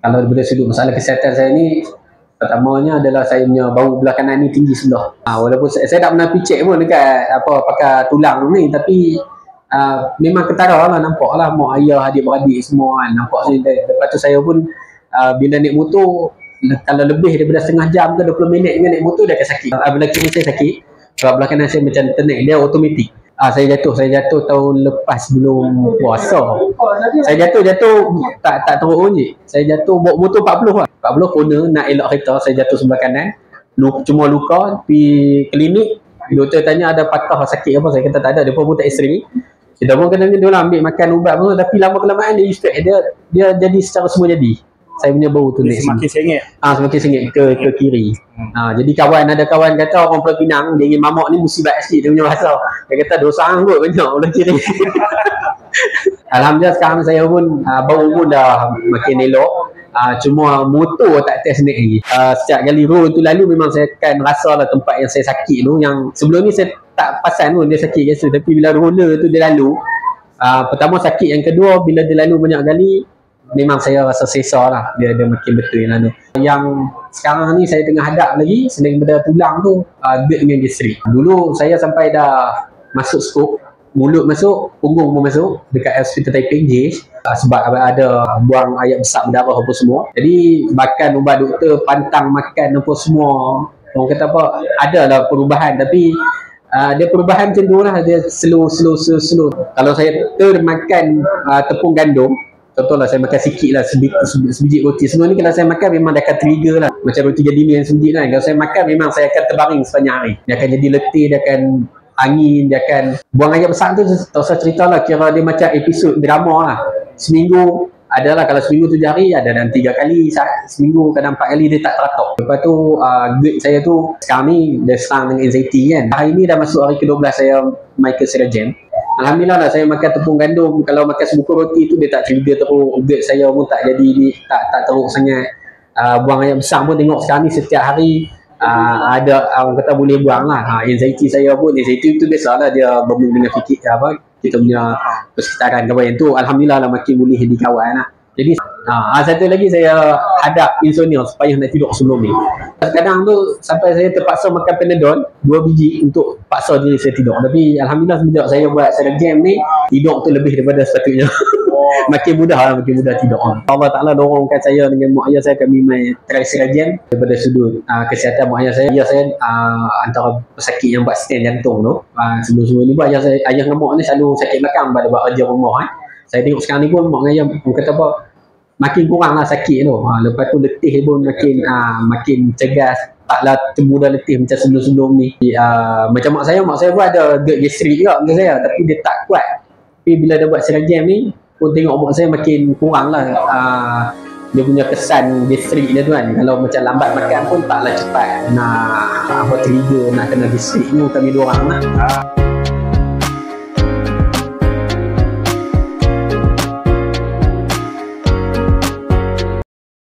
Kalau daripada sudut masalah kesihatan saya ni, pertamanya adalah saya punya bahu belah kanan ni tinggi sebelah. Walaupun saya tak pernah picek pun dekat apa pakai tulang ni, tapi memang ketara lah, nampak lah mak ayah adik-beradik semua kan, nampak ni. Lepas tu saya pun bila naik motor, kalau lebih daripada setengah jam ke 20 minit dengan naik motor dah akan sakit. Belah kiri saya sakit, belah kanan saya macam ternaik, dia automatik. Saya jatuh tahun lepas sebelum puasa. Saya jatuh tak teruk pun je. Saya jatuh bawa motor 40 lah. 40 corner nak elok kereta, saya jatuh sebelah kanan. Cuma luka, pergi klinik. Doktor tanya ada patah sakit apa, saya kata tak ada, dia pun tak x-ray. Kita pun kena dia lah ambil makan ubat pun, tapi lama kelamaan dia straight, dia jadi secara semua jadi. Saya punya bau tu semakin sengit. Semakin sengit ke kiri. Jadi ada kawan kata orang Pulau Pinang dia ingin mamak ni musibat sikit, dia punya bahasa. Dia kata dosa anggut banyak belah kiri. Alhamdulillah sekarang saya pun bau pun dah makin elok. Cuma motor tak test naik lagi. Setiap kali roll tu lalu memang saya akan rasa lah tempat yang saya sakit tu, yang sebelum ni saya tak perasan pun dia sakit biasa, tapi bila roller tu dia lalu, pertama sakit, yang kedua bila dia lalu banyak kali memang saya rasa sesa lah, dia makin betul lah tu. Yang sekarang ni saya tengah hadap lagi selain daripada tulang tu, GERD dengan gastrik. Dulu saya sampai dah masuk skop, mulut masuk, punggung pun masuk dekat hospital Taiping JH, sebab ada buang air besar berdarah apa semua. Jadi makan ubat doktor, pantang makan apa semua, orang kata apa, ada lah perubahan, tapi dia perubahan macam tu lah, dia slow. Kalau saya termakan tepung gandum, contohlah saya makan sikit lah, sebiji roti. Semua ni kalau saya makan memang dia akan trigger lah, macam roti gardenia yang sebiji kan. Kalau saya makan memang saya akan terbaring sepanjang hari. Dia akan jadi letih, dia akan angin, dia akan buang air besar tu. Tak usah cerita lah, kira dia macam episod drama lah. Seminggu adalah, kalau seminggu 7 hari ada dalam 3 kali, seminggu kadang 4 kali dia tak teratur. Lepas tu GERD saya tu sekarang ni dia serang dengan anxiety kan. Hari ni dah masuk hari ke-12 saya Michael Sirajem. Alhamdulillah lah, saya makan tepung gandum. Kalau makan sebungkus roti tu dia tak trigger teruk. GERD saya pun tak jadi tak teruk sangat. Buang air besar pun tengok sekarang ni setiap hari ada orang kata boleh buang lah. Anxiety saya pun, anxiety tu biasalah dia berbanding dengan fikir kita punya persekitaran kawan tu. Alhamdulillah lah makin boleh jadi kawan lah. Jadi satu lagi saya hadap insomnia supaya nak tidur sebelum ni. Kadang tu sampai saya terpaksa makan Panadol 2 biji untuk paksa diri saya tidur. Tapi alhamdulillah semenjak saya buat Sirajem ni, tidur tu lebih daripada sepatutnya. makin mudah tidur. Allah Ta'ala dorongkan saya dengan mak ayah saya, kami main try Sirajem. Daripada sudut kesihatan mak ayah saya antara pesakit yang buat stand jantung tu, sebelum ni buat ayah dengan mak ni selalu sakit belakang pada buat kerja rumah. Saya tengok sekarang ni pun mak ayah kata apa, makin kurang lah sakit tu. Lepas tu letih pun makin cegas, taklah termudah letih macam sebelum-sebelum ni. Macam mak saya pun ada GERD gastrik juga macam saya, tapi dia tak kuat. Tapi bila dia buat Sirajem ni pun tengok mak saya makin kurang lah dia punya kesan gastrik dia tu kan. Kalau macam lambat makan pun taklah cepat nak trigger nak kena gastrik tu kami dua orang lah.